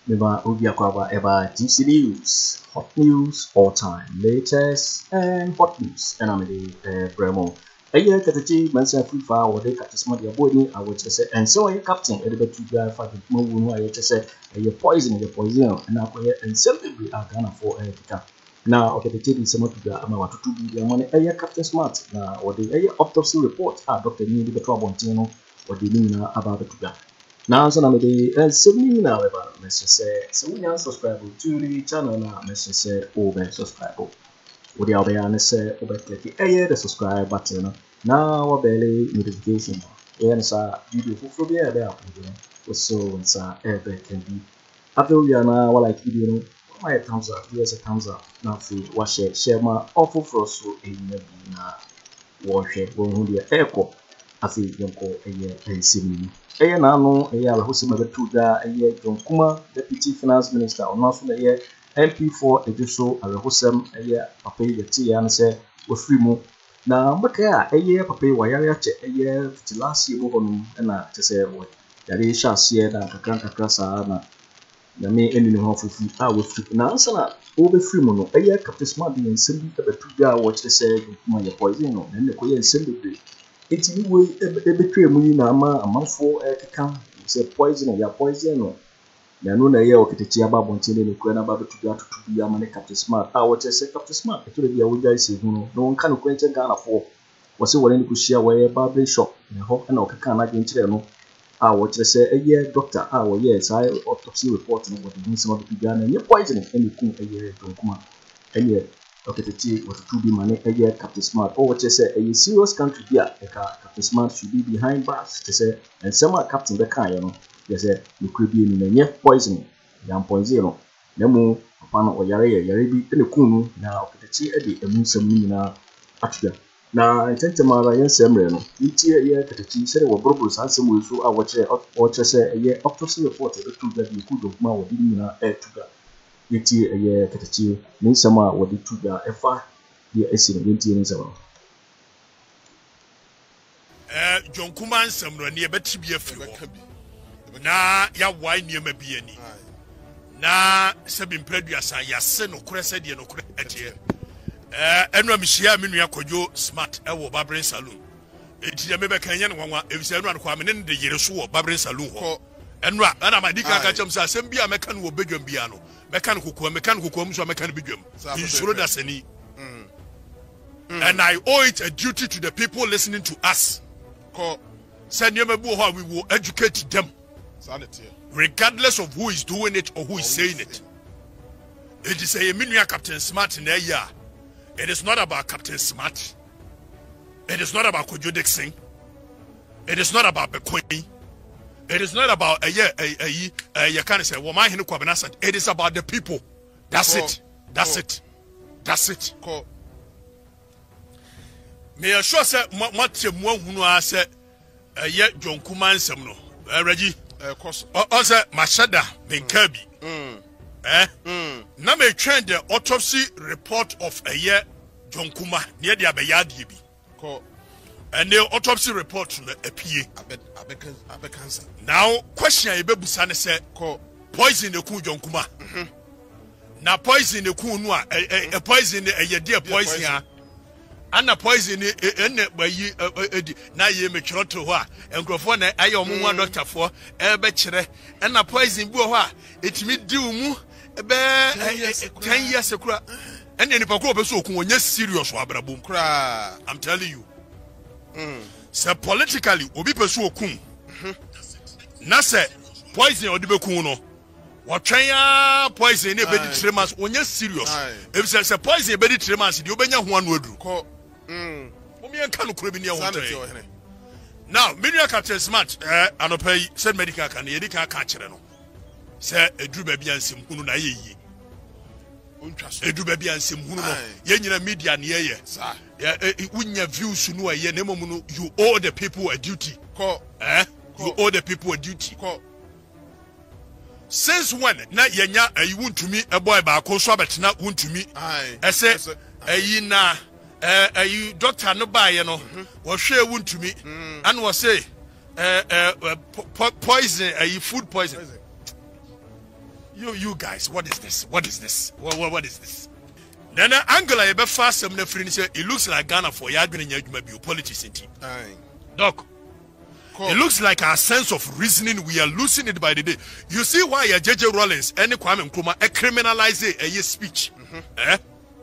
Meba Obiakwaba Eba GC News, hot news, all time, latest and hot news. And I'm the Bremo. A year Katachi, Mensah FIFA, or they cut the smart body, I would say, and so a captain, a bit to guy for the moon, I just said, a poison, and now and simply are gonna for a now, okay, the TV is somewhat to the Amawa to be the money, a captain smart, now, or the autopsy report, Dr. Neil the trouble, or the Nina about the now, so I'm the Sammy now about Mensah say, so we are subscribed to the channel now, Mensah say, over subscribe. Would you be honest, over click the subscribe button now, or belly notification. Yes, video for the there, so it's ever can be. After we are now, like video, my thumbs up, here's a thumbs up. Now, see, watch it, share my awful frost in the wash it, won't be echo. I see you call a year and see me. A no, a year who's a year, John Kumah, Deputy Finance Minister, or not from the year, MP4, a Jusso, a Hosam, a year, Papa, the tea, and say, with free more. Now, but a year, Papa, why a year, to last year, and I to say, what, that is shall see that a can't cross our the may end in the half of free hour free. Now, answer over free mono, a year, Captain Smart, and simply a two watch the say, my poison, and the Korean simply. It's anyway a betray money nama a month for a can say poison or your poison. Ya no na ye Okatakyie aba bontene ne kura na ba betu to be a man Captain Smart. I watch say Captain Smart to be a we guys say no one can quench Ghana for was it when you share where a barber shop and hope and Okaka na gentle no. I watch say a year doctor yes I autopsy report and what the some of the Ghana and poisoning any cool a year from Kumah and yet Okatakyie was to be money a year Captain Smart or what you say a serious country here Captain Smart should be behind bars to say and some Captain the car you know. Yes, you could be in a poisoning, young point zero. No more upon or Yarebi, and a kunu now, Okatakyie Eddie, a Musamina Afriyie. Now, I tend to my young Sammy, each year, Okatakyie said, or Brobus, and some will show our chair, or just say a year autopsy report the two that you could of Mao, Dina, air to that. Each year, a year, Okatakyie, Mensah, or the two that a far, the essence of 20 John Kumah Samra near Betty na ya why near me be any na sabin preduasa ya se no kure se de no kure etie enu amhia me nua Kojo smart e wo Babrin Saloon enti de me be kan ye no wanwa efise enu an kwa me ne de yere so wo Babrin Saloon ho enu ana ma dika ka chem sa asem bia me kan wo bedwam bia no me kan kokoa mu so me kan bedwam insuro da sani and I owe it a duty to the people listening to us send you we will educate them regardless of who is doing it or who is saying it. It is a minua Captain Smart in a year. It is not about Captain Smart. It is not about Kojo Dixon. It is not about Bekwai. It is not about you can't say well my Kwabena Agyapong. It is about the people. That's it. That's it. That's it. May I sure say what hunu say John Kumah Samno Reggie also Mashada Benkabi na me train the autopsy report of a year John Kumah near the Abayadi bi and the autopsy report to the APA now question e bebusa ne say poison the ku John Kumah na poison the ku no a poison a dear poison ya ana poison ene bayi na ye metro to ho a enkrofo na aye omunwa doctor for ebe kire ena poison bu ho a etimi di umu ebe 10 years ekura ene nipa ko obeso okun onye serious abrabom kura I'm telling you so politically obi peso okun na se poison odibekun no watwen ya poison e be di 3 months onye serious if say poison e be di 3 months di obenya ho anu aduru now, Minia Captain Smart, and pay said medical can Yedika catcher. Say a drew baby and some Hunu na ye. A drew baby and some Hunu, Yenna media near ye. It wouldn't have views to know a Yenemonu. You owe the people a duty. You owe the people a duty. Since when, not Yenya, you want to me a boy by a co-swabbat, not want to me. I said, a yina. You doctor no buy you know was share wound to me and was say poison food poison You guys, what is this? What is this? What is this? Then Angola ebe fast some it looks like Ghana for Yadwin politics in team. Doc. It looks like our sense of reasoning, we are losing it by the day. You see why JJ Rollins and Kwame Nkrumah criminalize a speech.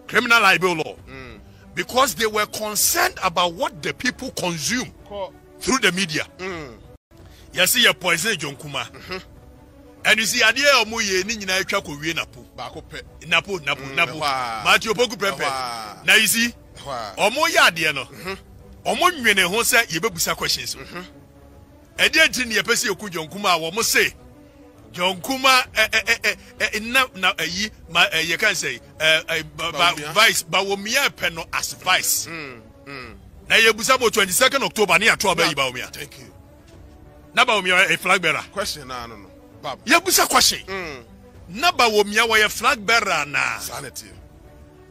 Criminal libel law. Because they were concerned about what the people consume through the media. You see, you poison John Kumah. And you see, idea of Moye Nina Chaku Napo. Matthew Poku Pepe. Now you see, Omoya Diano. Omon Mene Hosa, Yebusa questions. And then you person you John Kumah, what must say? John Kumah, you can say, vice, Bawumia penno as vice. Now you Busabo 22nd October near Bawumia. Thank you. Now Bawumia a flag bearer. Question, I don't know. Yabusa question. Na Bawumia were a flag bearer na. Sanity.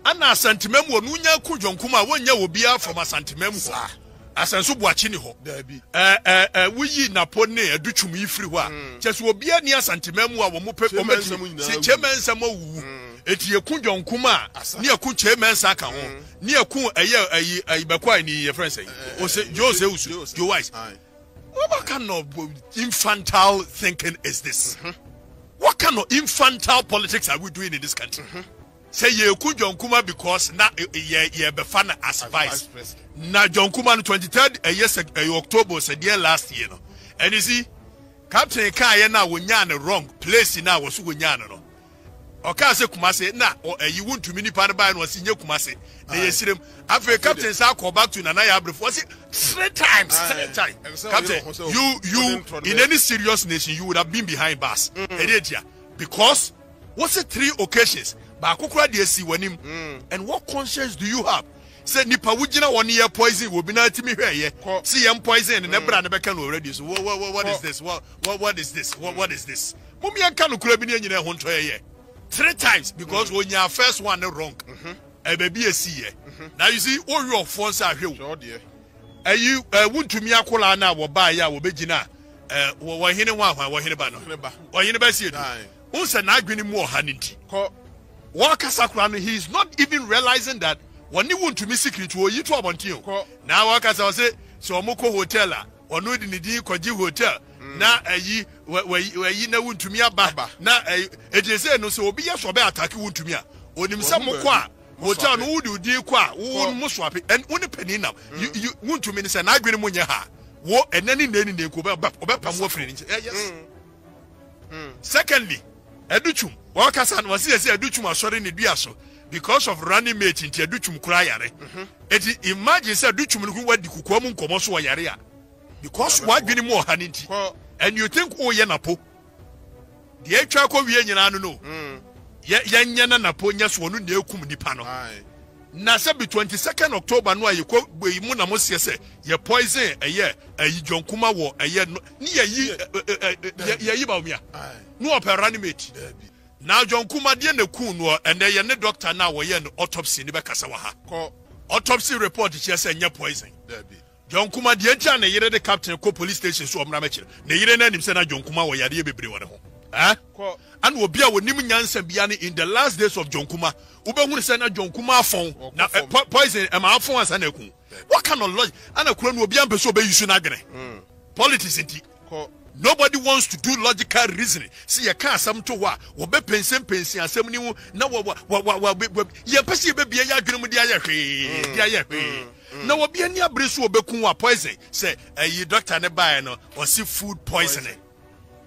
Anna Santimem wo nunya ku John Kumah wonya obia from a Santimem ho. Asanso buachini ho. Wuyi napone adutwum yifiri ho a. Cheso obia ni Santimem a wo mo pe si Mensah mo wu. Eti yeku John Kumah ni yeku Mensah ka ho. Ni yeku ayi bakwa ni your friend say. O say Owusu, your wise. What kind of infantile thinking is this? What kind of infantile politics are we doing in this country? Say ye ku John Kumah because na ye befana as vice. Na John Kumah 23rd October said last year no. And you see, Captain Kaya na wonya na wrong place na was wonya no. Oka se Kumase na you want to mini part by was in Kumase. They see them after Captain sa call back to Nanaya before 3 times. Captain, you in any serious nation you would have been behind bars. Because what's it 3 occasions? But and what conscience do you have? Say nipa wujina 1 year poison will be not to me here. See poison and never can already. So what is this? What is this? What is this? Mummy can you 3 times because when you are first one wrong. A baby see now you see all your phones are here. You want to me akola na wo ba ya wo begina wo hene wa wo hene ba no wo hene ba see do unsa na adwene mu oha ninti wo kasa kura no he is not even realizing that when you want to me secret wo yi to abontin now wo kasa say so omoko hotel a ono di ni din koji hotel na ayi we na want to me aba na eje say no so obi ye so be attack want to me a onim se moko a hotel no would do kwa wo mo swap and only penny now you want to mean say na adwene mo nya ha wo enani ne ko be pam wo free yes. Secondly educhum wo kasa no say educhum asori ne dua so because of running mate nti educhum kura yare imagine say educhum no wadi kukuo mu nkomo so yare a because wa adwene mo ha nti and you think oh ye napo de atwa ko wie nyina no Yanya na ponya so no na ekum nipa no na se be 22nd October no ayekọ mu na mo se ye poison ayi John Kumah wo ni yi Bawumia no operanimate na John Kumah de na kun no and ye ne doctor na wo ye no autopsy ni be kasa wa ha autopsy report che se nya poison John Kumah de ntia na yire de captain ko police station so omra mekire na yire na nim se na John Kumah wo yare bebre wo ne ho and will be a wonim nyansa bia in the last days of John Kumah ubehunu say na John Kumah afon na poison am afon asa na ku what kind of logic and akura no obi ampe so be use na gene politics inti nobody wants to do logical reasoning see you can some to wa wo be pensen asem ni na ye pese be bia ya adwene mu dia ya hwe na wo bia ni abresu obekun wa poison say doctor ne buy no or see food poisoning.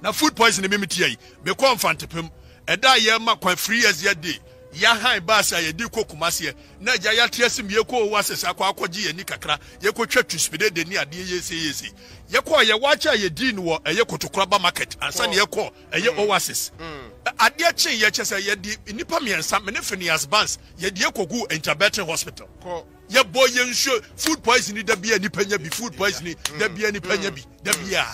Na food poisoning me tie me ko mfantepem eda ye ma kwa free as ye dey ya han bass ya di ko kumase na ja ya tresim ye ko wasesa kwa akọji ye ni kakra ye ko twa tuspide de ni ade yesi ye ko ye wacha ye di no ye kotokoraba market ansa ne ye ko ye oasis ade che ye chese ye di nipa miensa me ne Phineas Banks ye di ekogu interbetter hospital ye boy ye nsho food poisoning da bia nipa nya bi food poisoning da bia nipa nya bi da bia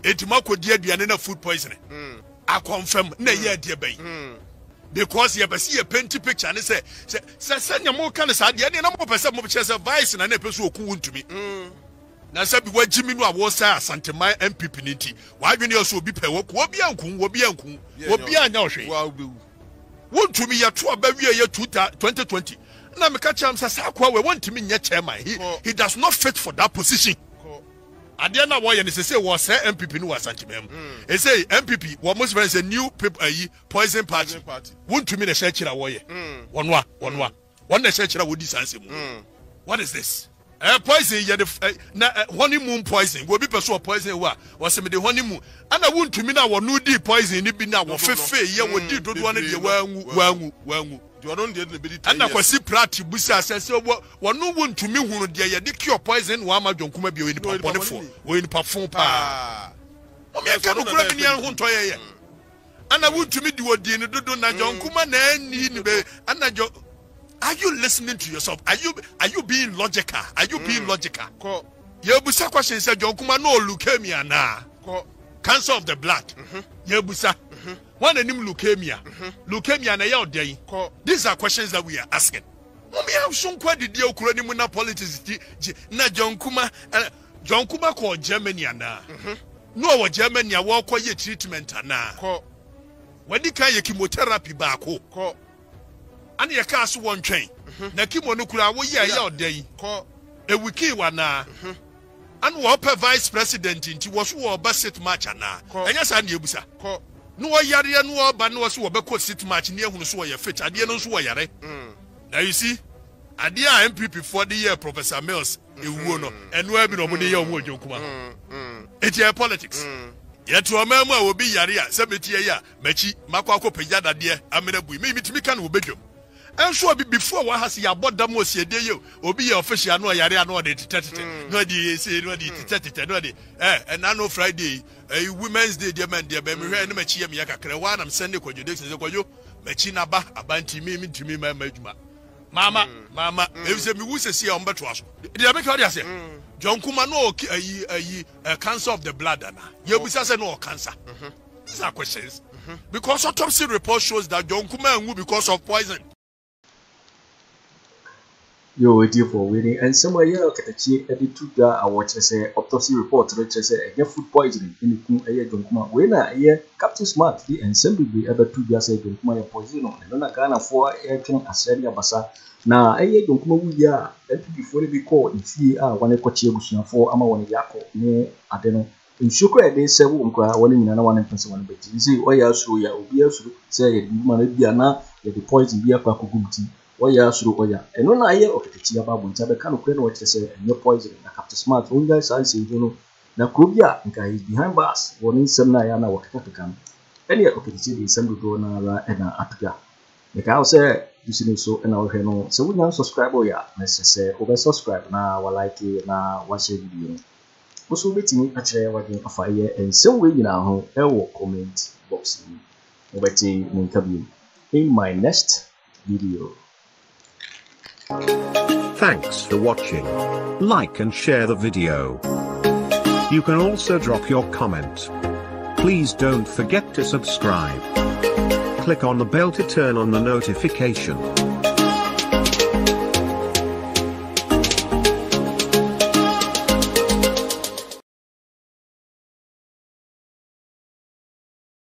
etimako di aduane na food poisoning I confirm na ye ade bai because ye be see ye paint picture ne say senya mo kan sa de na mo pese mo pese vice na na pese oku wuntumi na sabi wagimi no a wo sa Asantema MPP niti wa adwene so obi pe wo obi anku obi anya ohwe wontumi ya to abawie ye 2020 na me ka cham sa kwa we wontumi nye chairman he does not fit for that position ade na wo ye ne say wo say MPP no Asantema e say MPP wo most friends a new poison party wontumi na share kira wo ye wonwa won na share kira wo di sanse mu what is this poison ye the honeymoon poison go be person poison wa was me the honeymoon ana wontumi na wo no di poison ni bi na wo fefe ye wo di dodo na de wangu do don de na be di ana kwasi prati busa asese wo no wontumi hunu de ye de cure poison wa ma dwonkuma bi we ni papone we ni pafon pa o me ka no kura bi ni ho nto ye ana wontumi di wo di ni dodo na dwonkuma na ani ni be ana are you listening to yourself? Are you being logical? Are you being logical? Yebusa question said John Kuma no leukemia na. Cancer of the blood. Yebusa. One name leukemia. Leukemia na ya odai. These are questions that we are asking. Mami have some kwa did you kura ni mu na politics na John Kuma ko Germany na. No wa Germany a wo kwa ye treatment na. Wadi kan ye chemotherapy ba ko. And your cast one train. Na kimo no kura wo ya odai. E wiki wa na. And wo per vice president nti wo so wo ba sit match na. Enya sa na ebusa. No wo yare no wo ba no wo so wo be ko sit match ne ehunu so wo ya fit. Ade no so wo yare. Now you see, ade a MPP for the year Professor Mills ewuo no. Eno abi no mo ne ya omo Ojonkuma. It's your politics. Yet to a man will be Yaria, Semetia, Mechi, Makwako Pejada, dear, Amina Bui, maybe Timikan will be you. And so before what has your bought the most ye day you, or be your official, no Yaria, no detected, no detected, no and I know Friday, a Women's Day, dear man, dear baby, and Mechia Miaka Krewan, I'm sending for you, Mechina Ba, a banty me to me, my major. Mama, if you will see on Batras, the American say, John Kumano, a cancer of the blood, you will say no cancer. These are questions. Because autopsy report shows that John Kumah will because of poison. Yo, dear for winning, and somewhere here, Okatakyie edit to I watch say autopsy report, which say a food poisoning in the John Kumah. When I Captain Smart, and simply ever to say John Kumah poison, and then Ghana for air king Australia Bassa. Now, I don't know ya before they be called in CA, one Kwaku for Ama Yako, near Adeno. In Sucre, they say, one in another person, one bet. You see, why you show ya, say, you might be ana, the poison be a Kwaku. Why you show ya, and when I hear Okatakyie about winter, the kind of credit what they say, and your poison, a Captain Smart, one guys I say, you know, now Krubia, and guys behind bars, one in Samnayana, what Okatakyie. And yet Okatakyie is some go na and Atuga. The cow say, you see, so and our channel, so we now subscribe, ya, necessary, over subscribe now, like it now, watch a video. Also, meeting a chair working a fire and some way in our home, will comment box in my next video. Thanks for watching. Like and share the video. You can also drop your comment. Please don't forget to subscribe. Click on the bell to turn on the notification.